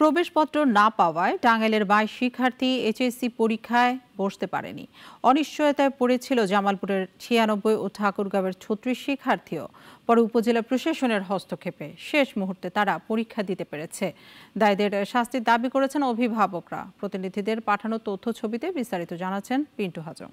প্রবেশপত্র না পাওয়ায় টাঙ্গাইলের 22 শিক্ষার্থী এইচএসসি পরীক্ষায় বসতে পারেনি। অনিশ্চয়তায় পড়েছিল জামালপুরের 96 ও ঠাকুরগাঁওয়ের 36 শিক্ষার্থীও। পরে উপজেলা প্রশাসনের হস্তক্ষেপে শেষ মুহূর্তে তারা পরীক্ষা দিতে পেরেছে। দায়ীদের শাস্তির দাবি করেছেন অভিভাবকরা। প্রতিনিধিদের পাঠানো তথ্য ছবিতে বিস্তারিত জানাচ্ছেন পিন্টু হাজং।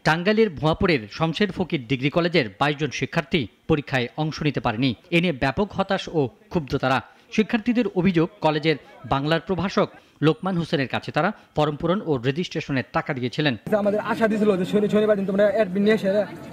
টাঙ্গাইলের ভুয়াপুরের শমশের ফকির ডিগ্রি কলেজের 22 জন শিক্ষার্থী পরীক্ষায় অংশ নিতে পারেনি। এ নিয়ে ব্যাপক হতাশ ও ক্ষুব্ধ তারা। শিক্ষার্থীদের অভিযোগ, কলেজের বাংলার প্রভাষক লোকমান হোসেনের কাছে তারা ফর্ম পূরণ ও রেজিস্ট্রেশনের টাকা দিয়েছিলেন। আমাদের আশা দিয়েছিল যে শনিবার দিন তোমরা অ্যাডমিট নিয়ে এসে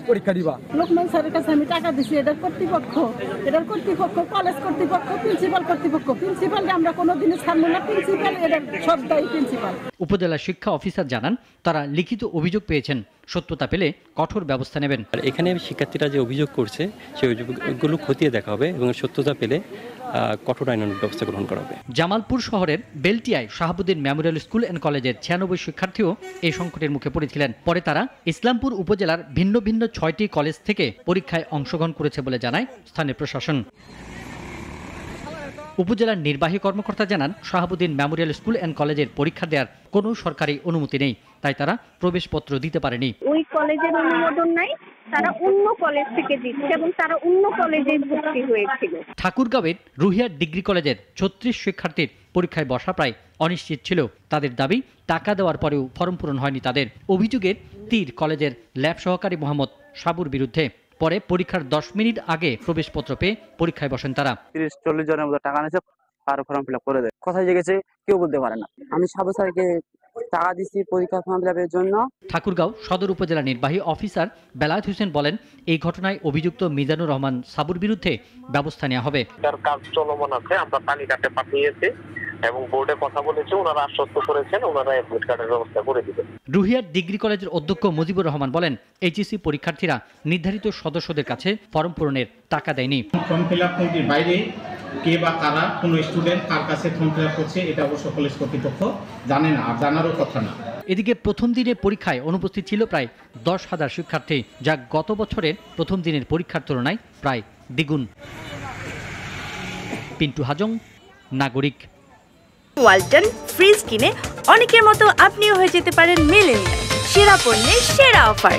পরীক্ষা দিবা। লোকমান স্যারের কাছে আমি টাকা দিছি। এটার কর্তৃপক্ষ কলেজ কর্তৃপক্ষ, প্রিন্সিপালকে আমরা কোনোদিনই ছাড়বো না। প্রিন্সিপাল এটার সব দায়ী প্রিন্সিপাল। উপজেলা শিক্ষা অফিসার জানান, তারা লিখিত অভিযোগ পেয়েছেন, সত্যতা পেলে কঠোর ব্যবস্থা নেবেন। এখানে শিক্ষার্থীরা যে অভিযোগ করছে সেই অভিযোগগুলো খতিয়ে দেখা হবে এবং সত্যতা পেলে কঠোর আইনানুগ ব্যবস্থা গ্রহণ করা হবে। জামালপুর শহরের বেলটিয়ায় শাহাবুদ্দিন মেমোরিয়াল স্কুল অ্যান্ড কলেজের 96 শিক্ষার্থীও এই সংকটের মুখে পড়েছিলেন। পরে তারা ইসলামপুর উপজেলার ভিন্ন ভিন্ন 6টি কলেজ থেকে পরীক্ষায় অংশগ্রহণ করেছে বলে জানায় স্থানীয় প্রশাসন। উপজেলার নির্বাহী কর্মকর্তা জানান, শাহাবুদ্দিন মেমোরিয়াল স্কুল অ্যান্ড কলেজের পরীক্ষা দেওয়ার কোনো সরকারি অনুমতি নেই, তাই তারা প্রবেশপত্র দিতে পারেনি। ওই কলেজের অনুমোদন নাই, তারা অন্য কলেজ থেকে দিচ্ছে এবং তারা অন্য কলেজে ভর্তি হয়েছিল। ঠাকুরগাঁওয়ের রুহিয়া ডিগ্রি কলেজের 36 শিক্ষার্থীর পরীক্ষায় বসা প্রায় অনিশ্চিত ছিল। তাদের দাবি, টাকা দেওয়ার পরেও ফর্ম পূরণ হয়নি তাদের। অভিযোগের তীর কলেজের ল্যাব সহকারী মোহাম্মদ সাবুর বিরুদ্ধে। পরে পরীক্ষার 10 মিনিট আগে প্রবেশপত্র পেয়ে পরীক্ষায় বসেন তারা। 30-40 জনের মতো টাকা নিয়েছে আর ফর্ম ফিল আপ করে দেয়। কোথায় গেছে কেউ বলতে পারে না। আমি সাবু স্যারকে টাকা দিচ্ছি পরীক্ষা ফর্ম ফিল আপের জন্য। ঠাকুরগাঁও সদর উপজেলা নির্বাহী অফিসার বেলায়েত হোসেন বলেন, এই ঘটনায় অভিযুক্ত মিজানুর রহমান সাবুর বিরুদ্ধে ব্যবস্থা নেওয়া হবে। তার কাজ চলমান আছে, আমরা তালিকাতে পাঠিয়েছি এবং বোর্ডে কথা বলেছে, ওনারা আশ্বস্ত করেছেন ওনারা অ্যাডমিট কার্ডের ব্যবস্থা করে দিবেন। রুহিয়ার ডিগ্রি কলেজের অধ্যক্ষ মুজিবুর রহমান বলেন, এইচএসসি পরীক্ষার্থীরা নির্ধারিত সদস্যদের কাছে ফর্ম পূরণের টাকা দেয়নি। ফর্ম ফিল আপ কমিটির বাইরে কে বা কারা কোনো স্টুডেন্ট কার কাছে ফর্ম ফিল আপ করছে এটা অবশ্য কলেজ কর্তৃপক্ষ জানে না, আর জানারও কথা না। এদিকে প্রথম দিনের পরীক্ষায় অনুপস্থিত ছিল প্রায় 10,000 শিক্ষার্থী, যা গত বছরের প্রথম দিনের পরীক্ষার তুলনায় প্রায় দ্বিগুণ। পিন্টু হাজং, নাগরিক। ওয়ালটন ফ্রিজ কিনে অনেকের মতো আপনিও হয়ে যেতে পারেন মিলেনিয়াল। সেরা পণ্যের সেরা অফার।